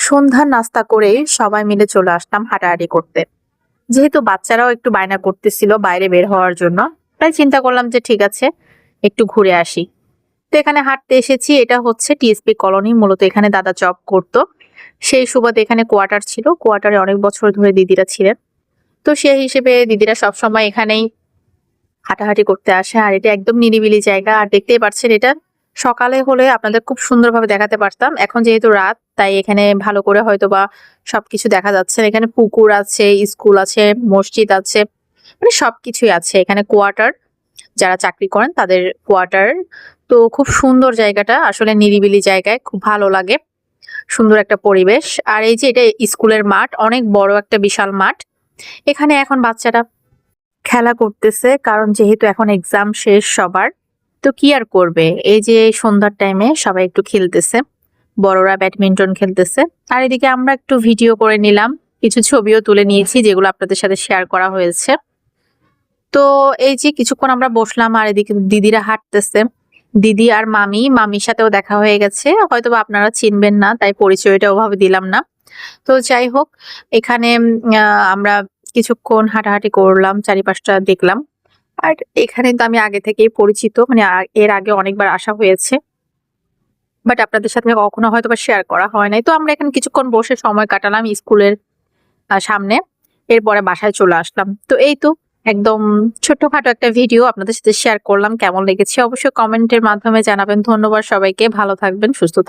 সন্ধ্যার নাস্তা করে সবাই মিলে চলে আসলাম হাঁটাহাঁটি করতে। যেহেতু বাচ্চারাও একটু বায়না করতেছিল বাইরে বের হওয়ার জন্য, তাই চিন্তা করলাম যে ঠিক আছে একটু ঘুরে আসি। তো এখানে হাঁটতে এসেছি। এটা হচ্ছে টিএসপি কলোনি। মূলত এখানে দাদা জব করতো। সেই সুবাদে এখানে কোয়ার্টার ছিল। কোয়ার্টারে অনেক বছর ধরে দিদিরা ছিলেন। তো সেই হিসেবে দিদিরা সবসময় এখানেই হাঁটাহাঁটি করতে আসে। আর এটা একদম নিরিবিলি জায়গা। আর দেখতেই পাচ্ছেন, এটা সকালে হলে আপনাদের খুব সুন্দরভাবে দেখাতে পারতাম। এখন যেহেতু রাত, তাই এখানে ভালো করে হয়তোবা সবকিছু দেখা যাচ্ছে না। এখানে পুকুর আছে, স্কুল আছে, মসজিদ আছে, মানে সবকিছুই আছে। এখানে কোয়ার্টার, যারা চাকরি করেন তাদের কোয়ার্টার। তো খুব সুন্দর জায়গাটা, আসলে নিরিবিলি জায়গায় খুব ভালো লাগে। সুন্দর একটা পরিবেশ। আর এই যে এটা স্কুলের মাঠ, অনেক বড় একটা বিশাল মাঠ। এখানে এখন বাচ্চারা খেলা করতেছে, কারণ যেহেতু এখন এক্সাম শেষ সবার। তো কি আর করবে, এই যে সন্ধ্যার টাইমে সবাই একটু খেলতেছে, বড়রা ব্যাডমিন্টন খেলতেছে। আর এদিকে আমরা একটু ভিডিও করে নিলাম, কিছু ছবিও তুলে নিয়েছি যেগুলো আপনাদের সাথে শেয়ার করা হয়েছে। তো এই যে কিছুক্ষণ আমরা বসলাম, আর এদিকে দিদিরা হাঁটতেছে। দিদি আর মামির সাথেও দেখা হয়ে গেছে, হয়তো বা আপনারা চিনবেন না, তাই পরিচয়টা ওভাবে দিলাম না। তো যাই হোক, এখানে আমরা কিছুক্ষণ হাঁটাহাঁটি করলাম, চারিপাশটা দেখলাম। আর এখানে তো আমি আগে থেকেই পরিচিত, মানে এর আগে অনেকবার আসা হয়েছে, বাট আপনাদের সাথে কখনো হয়তো বা শেয়ার করা হয় নাই। তো আমরা এখানে কিছুক্ষণ বসে সময় কাটালাম স্কুলের সামনে। এরপরে বাসায় চলে আসলাম। তো এই তো একদম ছোট্টখাটো একটা ভিডিও আপনাদের সাথে শেয়ার করলাম। কেমন লেগেছে অবশ্যই কমেন্টের মাধ্যমে জানাবেন। ধন্যবাদ সবাইকে, ভালো থাকবেন, সুস্থ থাকবেন।